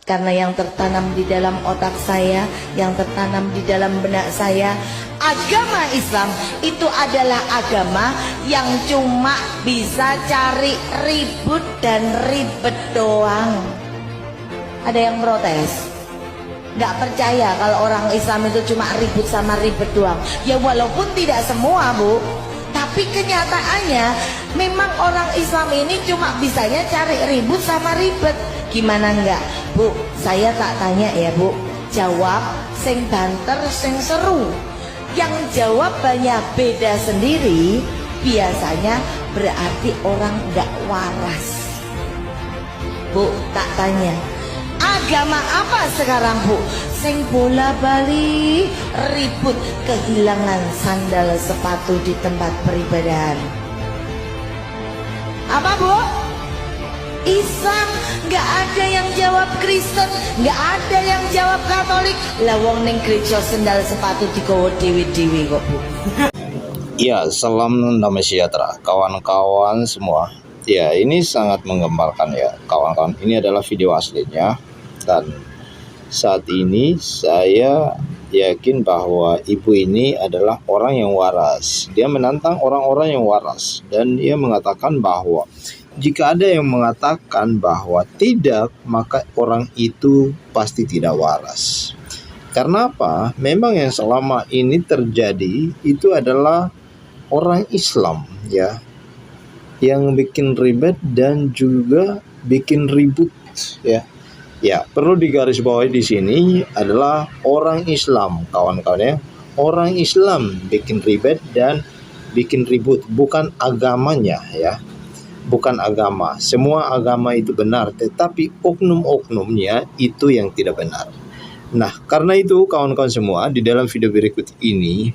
Karena yang tertanam di dalam otak saya, yang tertanam di dalam benak saya, agama Islam itu adalah agama yang cuma bisa cari ribut dan ribet doang. Ada yang protes, nggak percaya kalau orang Islam itu cuma ribut sama ribet doang. Ya walaupun tidak semua, Bu, tapi kenyataannya memang orang Islam ini cuma bisanya cari ribut sama ribet. Gimana enggak, Bu? Saya tak tanya ya, Bu. Jawab sing banter sing seru. Yang jawabannya beda sendiri biasanya berarti orang enggak waras. Bu, tak tanya, agama apa sekarang, Bu? Sing bola bali ribut kehilangan sandal sepatu di tempat peribadahan. Apa, Bu? Islam. Nggak ada yang jawab Kristen, nggak ada yang jawab Katolik. Lah wong ning gereja sandal sepatu digawa dewi-dewi kok, Bu. Ya, salam damai sejahtera kawan-kawan semua. Ya, ini sangat menggemparkan ya kawan-kawan. Ini adalah video aslinya, dan saat ini saya yakin bahwa ibu ini adalah orang yang waras. Dia menantang orang-orang yang waras, dan dia mengatakan bahwa jika ada yang mengatakan bahwa tidak, maka orang itu pasti tidak waras. Karena apa? Memang yang selama ini terjadi itu adalah orang Islam ya, yang bikin ribet dan juga bikin ribut ya. Ya, perlu digarisbawahi di sini adalah orang Islam, kawan-kawan ya. Orang Islam bikin ribet dan bikin ribut, bukan agamanya ya. Bukan agama. Semua agama itu benar, tetapi oknum-oknumnya itu yang tidak benar. Nah, karena itu kawan-kawan semua, di dalam video berikut ini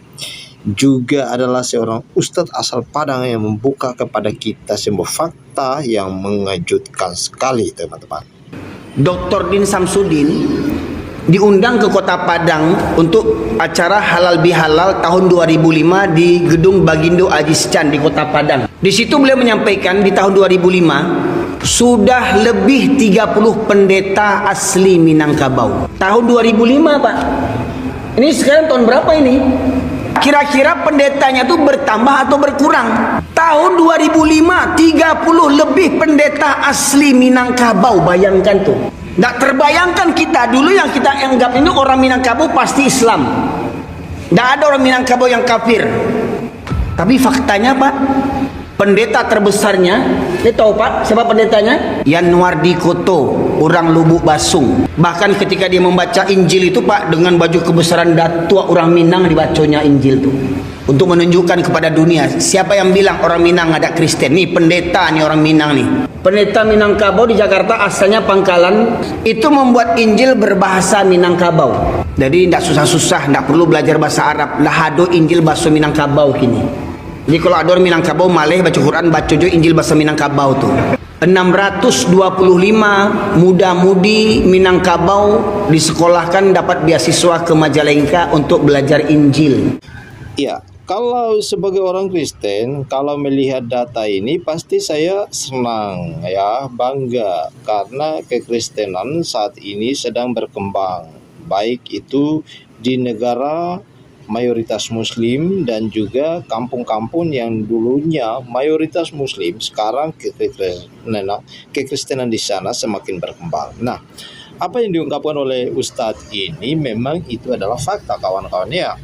juga adalah seorang ustadz asal Padang yang membuka kepada kita sebuah fakta yang mengejutkan sekali, teman-teman. Dr. Din Samsudin diundang ke Kota Padang untuk acara halal bihalal tahun 2005 di Gedung Bagindo Ajis Chan di Kota Padang. Di situ beliau menyampaikan di tahun 2005 sudah lebih 30 pendeta asli Minangkabau. Tahun 2005, Pak. Ini sekarang tahun berapa ini? Kira-kira pendetanya tuh bertambah atau berkurang? Tahun 2005 30 lebih pendeta asli Minangkabau, bayangkan tuh. Nggak terbayangkan kita dulu yang kita anggap ini orang Minangkabau pasti Islam. Nggak ada orang Minangkabau yang kafir. Tapi faktanya, Pak, pendeta terbesarnya, ini tahu Pak siapa pendetanya? Yanwardi Koto, orang Lubuk Basung. Bahkan ketika dia membaca Injil itu, Pak, dengan baju kebesaran datua orang Minang dibacanya Injil tuh, untuk menunjukkan kepada dunia siapa yang bilang orang Minang ada Kristen. Nih pendeta nih orang Minang nih. Pendeta Minangkabau di Jakarta, asalnya Pangkalan, itu membuat Injil berbahasa Minangkabau. Jadi tidak susah-susah, tidak perlu belajar bahasa Arab. Lahado Injil bahasa Minangkabau kini. Jadi kalau ada orang Minangkabau malih baca Quran, baca juga Injil bahasa Minangkabau tuh. 625 muda-mudi Minangkabau disekolahkan dapat beasiswa ke Majalengka untuk belajar Injil. Ya, kalau sebagai orang Kristen, kalau melihat data ini pasti saya senang ya, bangga, karena kekristenan saat ini sedang berkembang, baik itu di negara mayoritas Muslim dan juga kampung-kampung yang dulunya mayoritas Muslim, sekarang kekristenan di sana semakin berkembang. Nah, apa yang diungkapkan oleh Ustadz ini memang itu adalah fakta, kawan-kawan ya.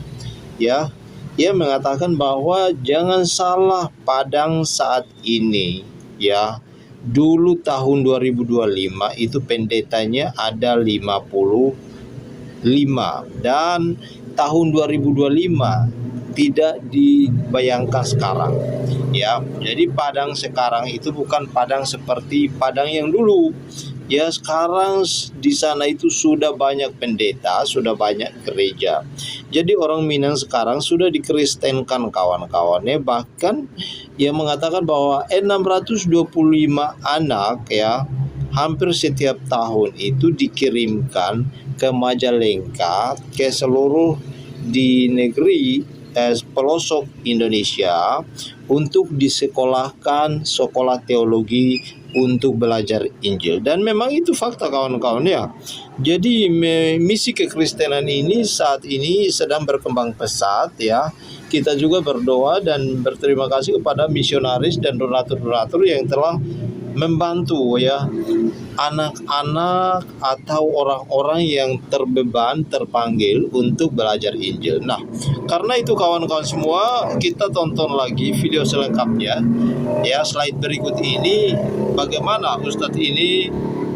Ia mengatakan bahwa jangan salah Padang saat ini ya. Dulu tahun 2025 itu pendetanya ada 55, dan tahun 2025 tidak dibayangkan sekarang ya. Jadi Padang sekarang itu bukan Padang seperti Padang yang dulu. Ya, sekarang di sana itu sudah banyak pendeta, sudah banyak gereja. Jadi orang Minang sekarang sudah dikristenkan, kawan-kawannya. Bahkan ia mengatakan bahwa 625 anak ya, hampir setiap tahun itu dikirimkan ke Majalengka, ke seluruh di negeri pelosok Indonesia untuk disekolahkan sekolah teologi untuk belajar Injil. Dan memang itu fakta kawan-kawan ya. Jadi misi kekristenan ini saat ini sedang berkembang pesat ya. Kita juga berdoa dan berterima kasih kepada misionaris dan donatur-donatur yang telah membantu ya anak-anak atau orang-orang yang terpanggil untuk belajar Injil. Nah, karena itu kawan-kawan semua, kita tonton lagi video selengkapnya. Ya, slide berikut ini bagaimana Ustadz ini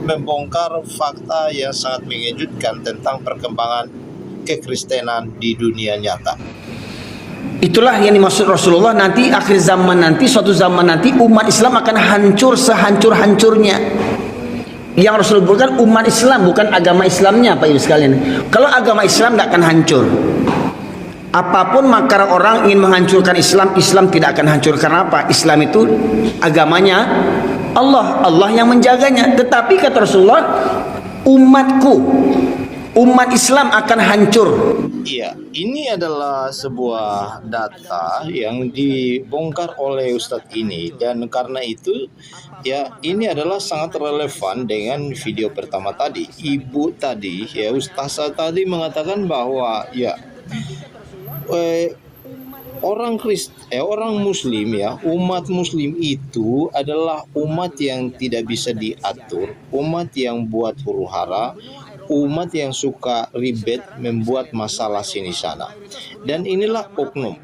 membongkar fakta yang sangat mengejutkan tentang perkembangan kekristenan di dunia nyata. Itulah yang dimaksud Rasulullah, nanti akhir zaman nanti, suatu zaman nanti umat Islam akan hancur sehancur-hancurnya. Yang Rasul bukan umat Islam, bukan agama Islamnya Pak Ibu sekalian. Kalau agama Islam tidak akan hancur. Apapun makar orang ingin menghancurkan Islam, Islam tidak akan hancur. Karena apa? Islam itu agamanya Allah, Allah yang menjaganya. Tetapi kata Rasulullah, umat Islam akan hancur. Iya, ini adalah sebuah data yang dibongkar oleh Ustadz ini, dan karena itu ya ini adalah sangat relevan dengan video pertama tadi. Ibu tadi ya, Ustazah tadi mengatakan bahwa ya orang Muslim ya, umat Muslim itu adalah umat yang tidak bisa diatur, umat yang buat huru hara, umat yang suka ribet, membuat masalah sini sana. Dan inilah oknum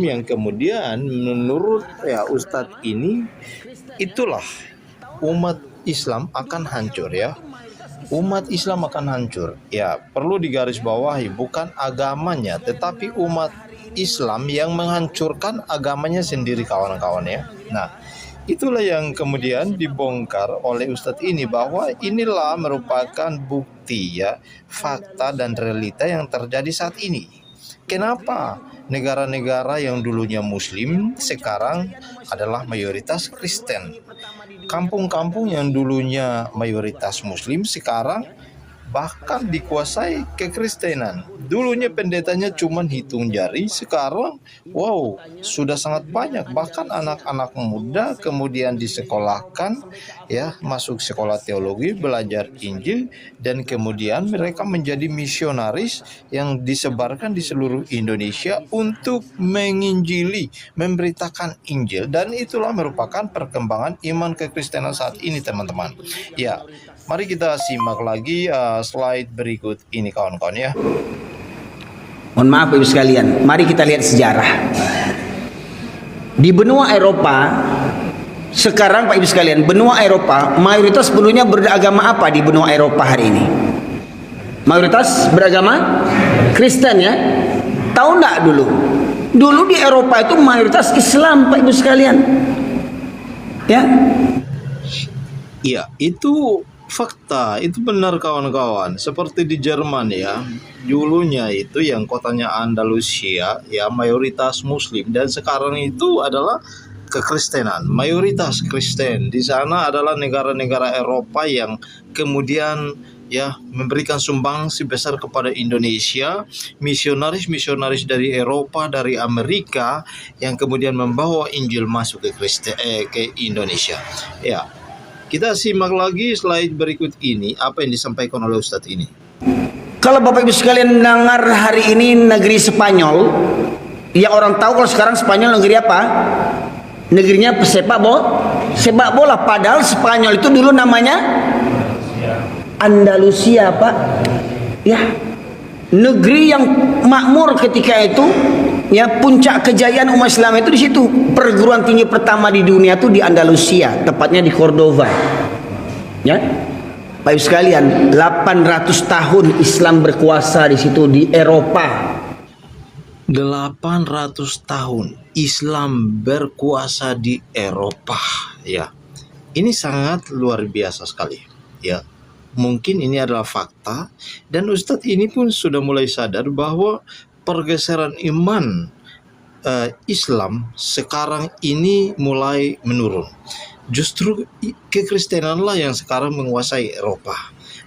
yang kemudian menurut ya Ustadz ini, itulah umat Islam akan hancur ya. Umat Islam akan hancur. Ya, perlu digarisbawahi bukan agamanya, tetapi umat Islam yang menghancurkan agamanya sendiri kawan-kawan ya. Nah, itulah yang kemudian dibongkar oleh Ustadz ini, bahwa inilah merupakan bukti ya, fakta dan realita yang terjadi saat ini. Kenapa negara-negara yang dulunya Muslim sekarang adalah mayoritas Kristen? Kampung-kampung yang dulunya mayoritas Muslim sekarang bahkan dikuasai kekristenan. Dulunya pendetanya cuma hitung jari, sekarang wow, sudah sangat banyak. Bahkan anak-anak muda kemudian disekolahkan ya, masuk sekolah teologi, belajar Injil, dan kemudian mereka menjadi misionaris yang disebarkan di seluruh Indonesia untuk menginjili, memberitakan Injil. Dan itulah merupakan perkembangan iman kekristenan saat ini teman-teman. Ya, mari kita simak lagi slide berikut ini kawan-kawan ya. Mohon maaf Ibu sekalian, mari kita lihat sejarah. Di benua Eropa sekarang Pak Ibu sekalian, benua Eropa mayoritas penduduknya beragama apa di benua Eropa hari ini? Mayoritas beragama Kristen ya. Tahu enggak dulu? Dulu di Eropa itu mayoritas Islam Pak Ibu sekalian. Ya. Iya, itu fakta, itu benar kawan-kawan. Seperti di Jerman ya, dulunya itu yang kotanya Andalusia ya mayoritas Muslim, dan sekarang itu adalah kekristenan, mayoritas Kristen. Di sana adalah negara-negara Eropa yang kemudian ya memberikan sumbangsi besar kepada Indonesia, misionaris dari Eropa, dari Amerika yang kemudian membawa Injil masuk ke Indonesia. Ya. Kita simak lagi slide berikut ini, apa yang disampaikan oleh Ustadz ini. Kalau Bapak Ibu sekalian dengar hari ini negeri Spanyol, yang orang tahu kalau sekarang Spanyol negeri apa? Negerinya sepak bola. Padahal Spanyol itu dulu namanya Andalusia Pak. Ya, negeri yang makmur ketika itu. Ya, puncak kejayaan umat Islam itu di situ. Perguruan tinggi pertama di dunia itu di Andalusia, tepatnya di Cordova. Ya, Bapak Ibu sekalian, 800 tahun Islam berkuasa di situ di Eropa. 800 tahun Islam berkuasa di Eropa. Ya, ini sangat luar biasa sekali. Ya, mungkin ini adalah fakta, dan Ustadz ini pun sudah mulai sadar bahwa pergeseran iman Islam sekarang ini mulai menurun. Justru kekristenanlah yang sekarang menguasai Eropa.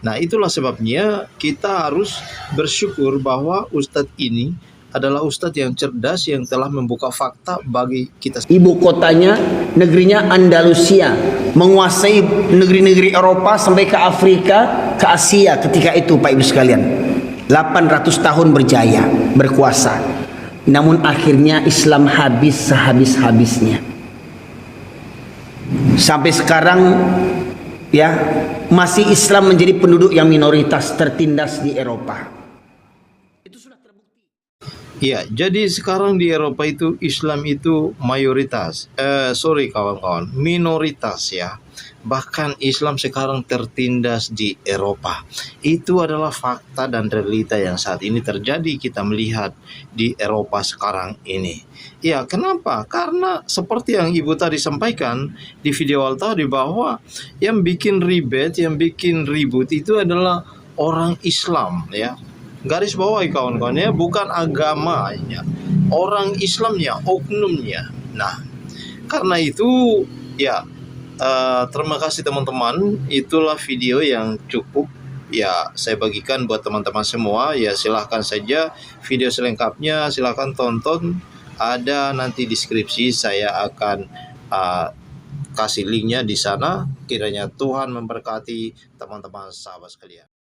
Nah, itulah sebabnya kita harus bersyukur bahwa Ustadz ini adalah ustadz yang cerdas yang telah membuka fakta bagi kita. Ibu kotanya, negerinya Andalusia, menguasai negeri-negeri Eropa sampai ke Afrika, ke Asia ketika itu Pak Ibu sekalian. 800 tahun berjaya, berkuasa. Namun akhirnya Islam habis sehabis-habisnya. Sampai sekarang ya masih Islam menjadi penduduk yang minoritas tertindas di Eropa. Ya, jadi sekarang di Eropa itu Islam itu mayoritas. Kawan-kawan, minoritas ya. Bahkan Islam sekarang tertindas di Eropa. Itu adalah fakta dan realita yang saat ini terjadi, kita melihat di Eropa sekarang ini. Ya, kenapa? Karena seperti yang Ibu tadi sampaikan di video awal tadi, bahwa yang bikin ribet, yang bikin ribut itu adalah orang Islam ya. Garis bawahi kawan-kawan ya, bukan agamanya, orang Islamnya, oknumnya. Nah, karena itu ya, terima kasih teman-teman. Itulah video yang cukup ya saya bagikan buat teman-teman semua. Ya silahkan saja video selengkapnya silahkan tonton, ada nanti deskripsi, saya akan kasih linknya di sana. Kiranya Tuhan memberkati teman-teman sahabat sekalian.